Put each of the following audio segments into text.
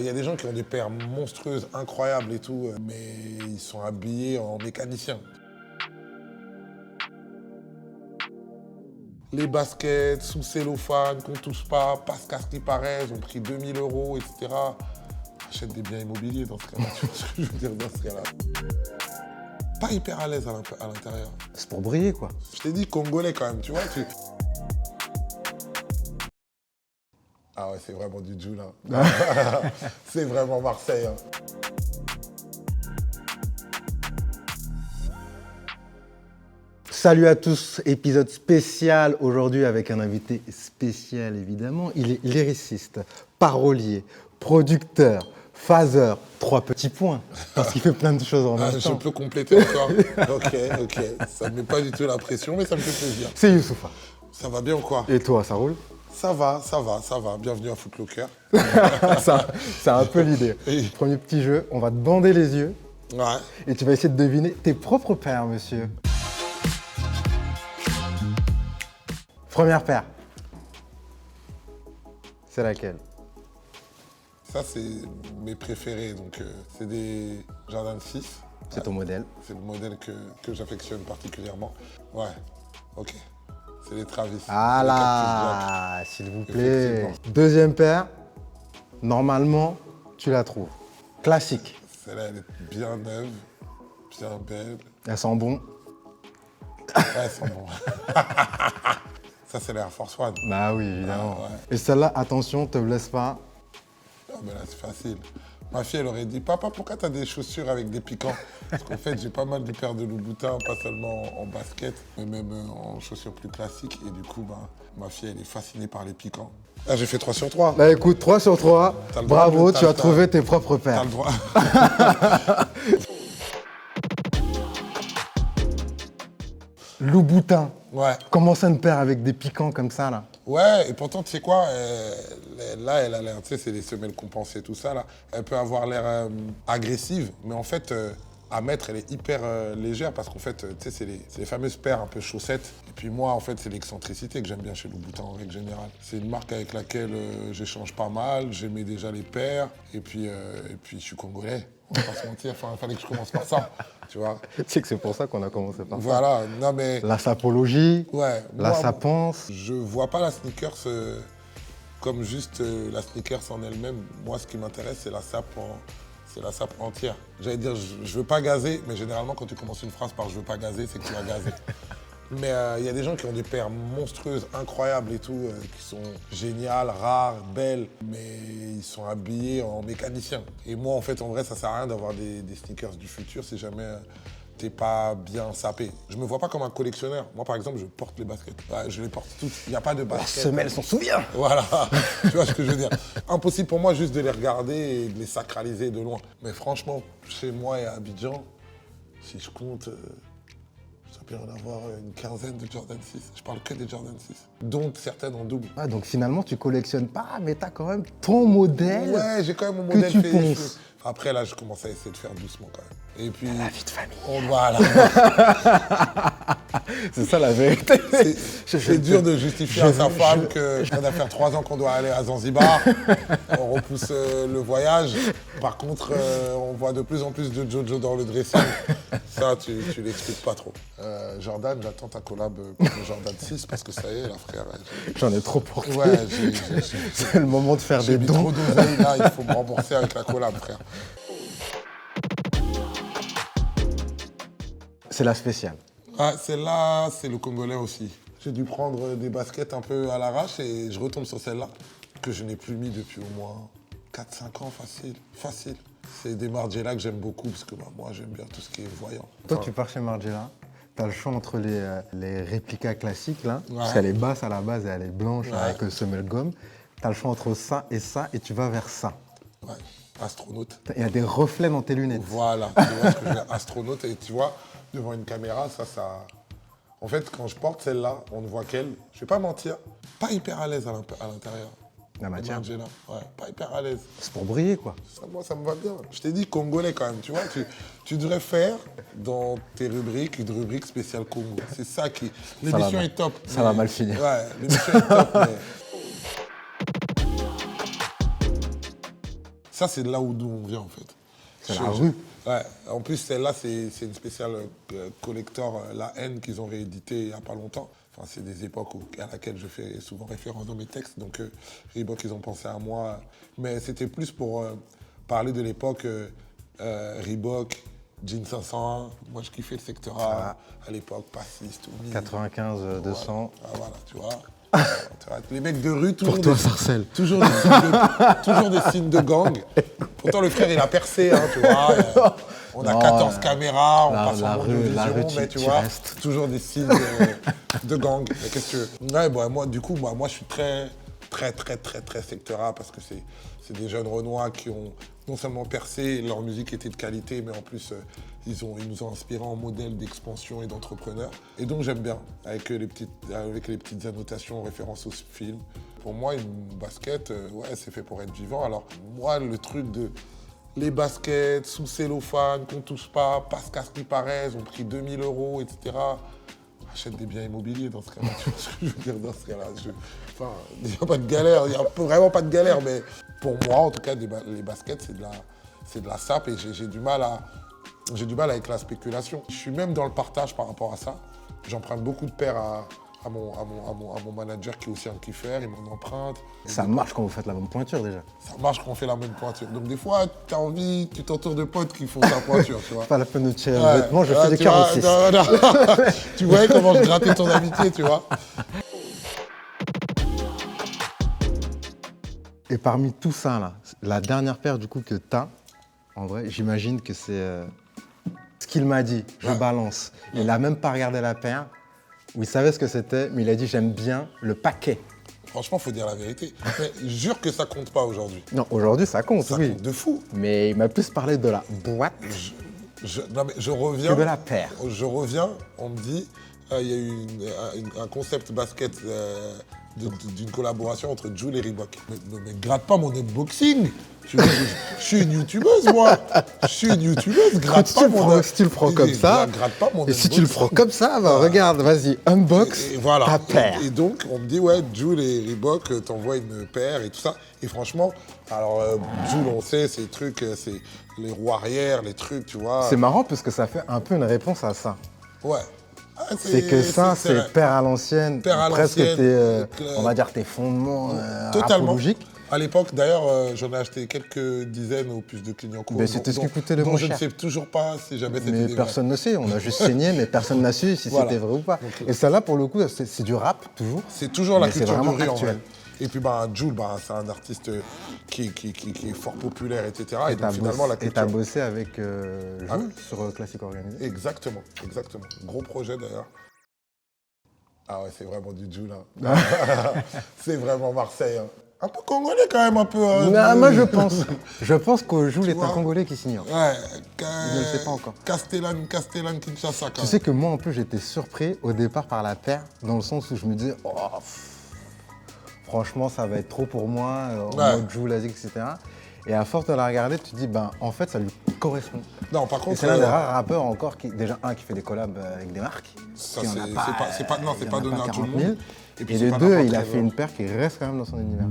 y a des gens qui ont des paires monstrueuses, incroyables et tout, mais ils sont habillés en mécaniciens. Les baskets sous cellophane qu'on touche pas ce qui paraît, ont pris 2000 €, etc. Achète des biens immobiliers dans ce cas-là, tu vois ce que je veux dire dans ce cas-là. Pas hyper à l'aise à l'intérieur. C'est pour briller, quoi. Je t'ai dit congolais quand même, tu vois. Ah ouais, c'est vraiment du Djoul, là. C'est vraiment Marseille, hein. Salut à tous, épisode spécial aujourd'hui avec un invité spécial évidemment. Il est lyriciste, parolier, producteur, phaseur, 3 petits points, parce qu'il fait plein de choses en même temps. Je peux compléter encore. Ok. Ça ne met pas du tout la pression, mais ça me fait plaisir. C'est Youssoupha. Ça va bien ou quoi? Et toi, ça roule? Ça va. Bienvenue à Footlocker. C'est un peu l'idée. Oui. Premier petit jeu, on va te bander les yeux Ouais. et tu vas essayer de deviner tes propres paires, monsieur. Première paire. C'est laquelle? Ça, c'est mes préférés. Donc, c'est des Jordan 6. C'est ton modèle. C'est le modèle que j'affectionne particulièrement. Ouais, ok. C'est les Travis. Ah C'est les là, s'il vous plaît. Effectivement. Deuxième paire, normalement, tu la trouves. Classique. Celle-là, elle est bien neuve, bien belle. Elle sent bon. Ouais, elles sont bons. Ça, c'est l'Air Force One. Bah oui, évidemment. Ah, ouais. Et celle-là, attention, te blesse pas. Ah, mais là, c'est facile. Ma fille, elle aurait dit, papa, pourquoi t'as des chaussures avec des piquants? Parce qu'en fait, j'ai pas mal de paires de Louboutin, pas seulement en basket, mais même en chaussures plus classiques. Et du coup, bah, ma fille, elle est fascinée par les piquants. Ah, j'ai fait 3 sur 3. Bah écoute, 3 sur 3. T'as le droit, Bravo, t'as tu le as temps. trouvé tes propres T'as paires. le droit. Louboutin. Ouais. Comment ça une paire avec des piquants comme ça, là? Ouais, et pourtant, tu sais quoi, là, elle a l'air, tu sais, c'est les semelles compensées, tout ça, là. Elle peut avoir l'air agressive, mais en fait, à mettre, elle est hyper légère parce qu'en fait, tu sais, c'est les fameuses paires un peu chaussettes. Et puis moi, en fait, c'est l'excentricité que j'aime bien chez Louboutin en règle générale. C'est une marque avec laquelle j'échange pas mal, j'aimais déjà les paires, et puis je suis congolais. On va pas se mentir, fallait que je commence par ça, tu vois. Tu sais que c'est pour ça qu'on a commencé par ça. Voilà, non mais... La sapologie, Ouais. la moi, sapence. Je vois pas la sneakers comme juste la sneakers en elle-même. Moi, ce qui m'intéresse, c'est la sape entière. J'allais dire, je veux pas gazer, mais généralement, quand tu commences une phrase par je veux pas gazer, c'est que tu vas gazer. Mais il y a des gens qui ont des paires monstrueuses, incroyables et tout, qui sont géniales, rares, belles, mais ils sont habillés en mécaniciens. Et moi, en fait, en vrai, ça sert à rien d'avoir des sneakers du futur si jamais t'es pas bien sapé. Je me vois pas comme un collectionneur. Moi, par exemple, je porte les baskets. Ouais, je les porte toutes. Il n'y a pas de La baskets. semelle s'en souvient. Voilà, tu vois ce que je veux dire. Impossible pour moi juste de les regarder et de les sacraliser de loin. Mais franchement, chez moi et à Abidjan, si je compte, ça peut y en avoir une quinzaine de Jordan 6. Je parle que des Jordan 6, dont certaines en double. Ah, donc finalement, tu collectionnes pas, mais t'as quand même ton modèle. Ouais, j'ai quand même mon que modèle tu fait. penses. Après, là, je commence à essayer de faire doucement quand même. Et puis, La vie de famille. Voilà. C'est ça la vérité. C'est dur de justifier à sa femme que ça doit faire 3 ans qu'on doit aller à Zanzibar. On repousse le voyage. Par contre, on voit de plus en plus de Jojo dans le dressing. Ça, tu l'expliques pas trop. Jordan, j'attends ta collab pour le Jordan 6 parce que ça y est, là, frère. J'en ai trop porté. Ouais, C'est le moment de faire j'ai des mis dons. trop d'oseille, là, il faut me rembourser avec la collab, frère. C'est la spéciale. Ah, celle-là, c'est le Congolais aussi. J'ai dû prendre des baskets un peu à l'arrache et je retombe sur celle-là, que je n'ai plus mis depuis au moins 4-5 ans, facile. C'est des Margiela que j'aime beaucoup parce que bah, moi, j'aime bien tout ce qui est voyant. Toi, tu pars chez Margiela, tu as le choix entre les réplicas classiques, là, Ouais. parce qu'elle est basse à la base et elle est blanche Ouais. avec semelle gomme. Tu as le choix entre ça, et tu vas vers ça. Ouais, astronaute. Il y a des reflets dans tes lunettes. Voilà, tu vois ce que je veux dire, astronaute. Et tu vois, devant une caméra, ça... En fait, quand je porte celle-là, on ne voit qu'elle. Je vais pas mentir, pas hyper à l'aise à l'intérieur. La matière. Margiela, ouais, pas hyper à l'aise. C'est pour briller, quoi. Ça, moi, ça me va bien. Je t'ai dit congolais quand même, tu vois. Tu devrais faire dans tes rubriques une rubrique spéciale Congo. C'est ça qui... L'émission est top. Ça va mal finir. Ouais, l'émission est top, mais... Ça, c'est de là d'où on vient, en fait. C'est la rue. Ouais. En plus, celle-là, c'est une spéciale collector La Haine qu'ils ont réédité il n'y a pas longtemps. Enfin, c'est des époques à laquelle je fais souvent référence dans mes textes. Donc, Reebok, ils ont pensé à moi. Mais c'était plus pour parler de l'époque Reebok, Jean 501. Moi, je kiffais le secteur A à l'époque, passiste. 95, 200. Ah, voilà, tu vois. Les mecs de rue, Pour toi, Sarcelles. toujours des signes de gang. Pourtant, le frère, il a percé, hein, tu vois. On a 14 caméras, on passe en mode vision, mais tu vois, toujours des signes de gang. Mais qu'est-ce que tu veux? Ouais, bah, moi, du coup, moi, je suis très secteur A parce que c'est des jeunes Renois qui ont non seulement percé, leur musique était de qualité, mais en plus, ils nous ont inspirés en modèle d'expansion et d'entrepreneurs. Et donc, j'aime bien, avec les petites annotations, références au film. Pour moi, une basket, ouais, c'est fait pour être vivant. Alors, moi, le truc de les baskets sous cellophane, qu'on touche pas qu'à ce qui paraisse, ont pris 2000 €, etc. Achète des biens immobiliers dans ce cas-là, tu vois ce que je veux dire dans ce cas-là. Enfin, il n'y a pas de galère, il n'y a vraiment pas de galère, mais pour moi, en tout cas, les baskets, c'est de la sape et j'ai du mal avec la spéculation. Je suis même dans le partage par rapport à ça. J'emprunte beaucoup de paires à mon manager qui est aussi un kiffeur, il m'en emprunte. Ça marche quand vous faites la même pointure déjà. Ça marche quand on fait la même pointure. Donc des fois, tu as envie, tu t'entoures de potes qui font ta pointure, tu vois. Pas la peine de tirer le vêtement, je fais des 46. Tu voyais comment je grattais ton amitié, tu vois. Et parmi tout ça, là, la dernière paire du coup que tu as, en vrai, j'imagine que c'est ce qu'il m'a dit, je balance. Il n'a même pas regardé la paire, où il savait ce que c'était, mais il a dit j'aime bien le paquet. Franchement, faut dire la vérité. Mais je jure que ça compte pas aujourd'hui. Non, aujourd'hui ça compte, Ça oui. compte de fou. Mais il m'a plus parlé de la boîte Non, mais je reviens. que de la paire. Je reviens, on me dit, il y a eu un concept basket d'une collaboration entre Jul et Reebok. Mais gratte pas mon unboxing. Je suis une youtubeuse, moi. Je suis une youtubeuse, gratte pas mon... Si tu le prends comme ça, gratte pas mon et si tu le prends comme ça, bah, regarde, vas-y, unbox et voilà. ta paire. Et donc, on me dit, ouais, Jul et Reebok t'envoient une paire et tout ça. Et franchement, alors, Jul, on sait, ces trucs, c'est les roues arrière, les trucs, tu vois. C'est marrant parce que ça fait un peu une réponse à ça. Ouais. Ah, C'est que ça, c'est père à l'ancienne, presque on va dire tes fondements totalement. apologiques. À l'époque, d'ailleurs, j'en ai acheté quelques dizaines aux puces de Clignancourt. Mais c'était ce qui coûtait le moins cher. Je ne sais toujours pas si jamais c'était Mais personne ne sait, on a juste saigné, mais personne n'a su si c'était vrai ou pas. Et celle-là, pour le coup, c'est du rap, toujours. C'est toujours la mais culture vraiment du rue, en actuel. vrai. Et puis, Jul, c'est un artiste qui est fort populaire, etc. Et donc, finalement, la Et culture... t'as bossé avec Jul sur Classique Organisé. Exactement. Gros projet, d'ailleurs. Ah ouais, c'est vraiment du Jul. Hein. C'est vraiment Marseille. Hein. Un peu congolais quand même, un peu. Moi, je pense. Je pense que Jul est un Congolais qui s'ignore. Ouais. Il ne le sait pas encore. Castellan, Kinshasa. Tu sais que moi, en plus, j'étais surpris au départ par la paire, dans le sens où je me disais, oh, franchement, ça va être trop pour moi, en mode Jul, Azik, etc. Et à force de la regarder, tu te dis, en fait, ça lui correspond. Non, par contre. Et c'est l'un des rares rappeurs encore qui, déjà, qui fait des collabs avec des marques. Ça, c'est pas donné à tout le monde. Et de deux, il a fait une paire qui reste quand même dans son univers.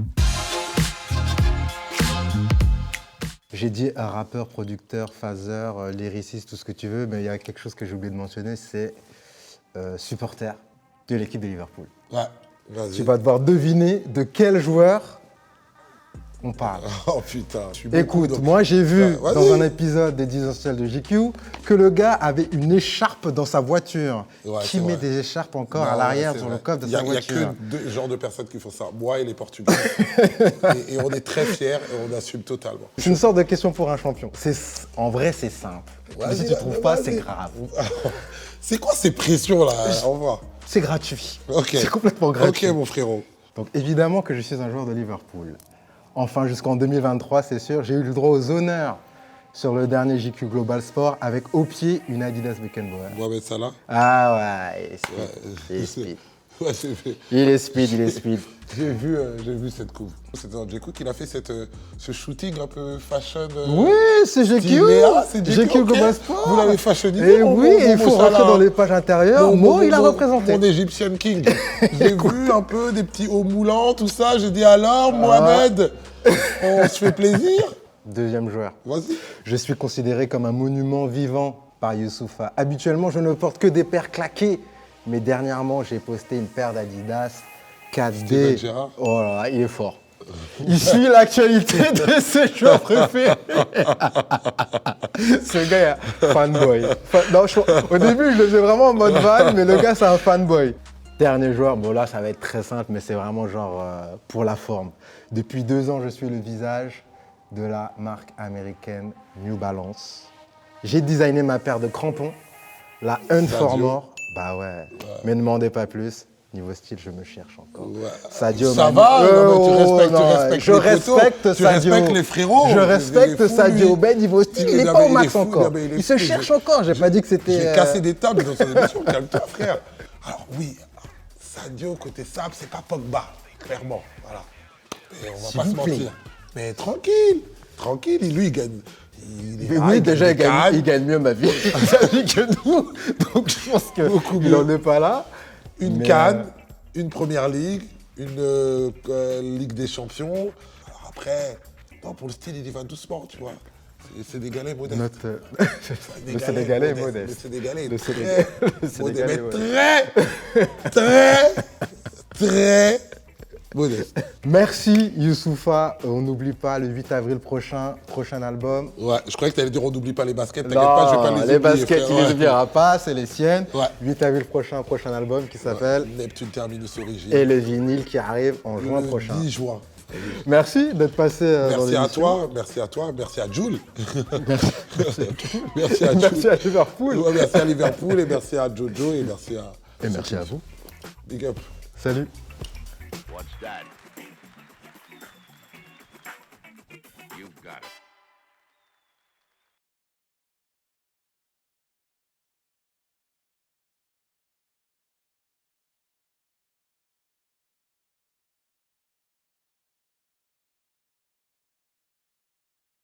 J'ai dit un rappeur, producteur, phaseur, lyriciste, tout ce que tu veux, mais il y a quelque chose que j'ai oublié de mentionner, c'est supporter de l'équipe de Liverpool. Ouais, vas-y. Tu vas devoir deviner de quel joueur on parle. Oh putain. Écoute, moi j'ai vu dans un épisode des 10 essentiels de JQ que le gars avait une écharpe dans sa voiture. Qui met des écharpes encore à l'arrière sur le coffre de sa voiture? Il n'y a que deux genres de personnes qui font ça, moi et les Portugais. et on est très fiers et on assume totalement. C'est une sorte de question pour un champion. En vrai, c'est simple. Mais si tu ne trouves pas, c'est grave. C'est quoi ces pressions là? Au revoir. C'est gratuit. Okay. C'est complètement gratuit. Ok mon frérot. Donc évidemment que je suis un joueur de Liverpool. Enfin, jusqu'en 2023, c'est sûr, j'ai eu le droit aux honneurs sur le dernier JQ Global Sport avec au pied une Adidas Beckenbauer. Mohamed Salah. Ah ouais, il est speed. Ouais, il est speed. J'ai vu cette couve. C'est dans JQ qu'il a fait ce shooting un peu fashion. Oui, c'est JQ. C'est JQ Global Sport. Vous l'avez fashionisé. Et oui, il faut rentrer dans les pages intérieures. Il a représenté. Mon Egyptian King. J'ai vu un peu des petits hauts moulants, tout ça. J'ai dit alors, Mohamed, on se fait plaisir. deuxième joueur. Vas-y. Je suis considéré comme un monument vivant par Youssoupha. Habituellement, je ne porte que des paires claquées, mais dernièrement, j'ai posté une paire d'Adidas 4D. Steven Gerrard. Oh là là, il est fort. Il suit l'actualité de ses joueurs préférés. Ce gars est fanboy. Non, au début, je le faisais vraiment en mode van, mais le gars, c'est un fanboy. Dernier joueur, bon là, ça va être très simple, mais c'est vraiment genre pour la forme. Depuis 2 ans, je suis le visage de la marque américaine New Balance. J'ai designé ma paire de crampons, la Unformer. Bah ouais, mais ne demandez pas plus. Niveau style, je me cherche encore. Ouais. Sadio Ça Mané. va, non, mais tu non, respectes je les respecte potos, Sadio. Tu respectes les frérots. Je respecte Il est fou, Sadio. lui. Ben, niveau style, il n'est Non, pas mais au il max est fou, encore. non, mais il est Il se fou, cherche encore. J'ai pas dit que c'était. J'ai cassé des tables dans son émission. Calme-toi, frère. Alors oui, Sadio, côté sable, c'est pas Pogba, clairement. Voilà. Et on va S'il pas se vous plaît. mentir. Mais tranquille. Tranquille, lui, il gagne. Mais oui, déjà, il gagne mieux ma vie que nous. Donc, je pense Beaucoup qu'il mieux. n'en est pas là. Une Mais, Cannes, une Première Ligue, une Ligue des Champions. Alors après, non, pour le style, il y va doucement, tu vois. C'est des galets modestes. Le Sénégalais est modeste. Le Sénégalais Le est très Sénégalais modeste. est Mais très modeste. Merci Youssoupha. On n'oublie pas le 8 avril prochain album. Ouais, je croyais que tu allais dire on n'oublie pas les baskets. T'inquiète pas, je vais pas les oublier. baskets, frère, il ne les ouais. oubliera pas, c'est les siennes. Ouais. 8 avril prochain album qui s'appelle Neptune Terminus Origine. Et le vinyle qui arrive en juin Le prochain. 10 juin. Merci d'être passé dans Merci à l'émission. toi, merci à toi, merci à Jules. Merci à Jules. Merci à Liverpool. Ouais, merci à Liverpool et merci à Jojo et merci à. Et merci à vous. Big up. Salut. What's that?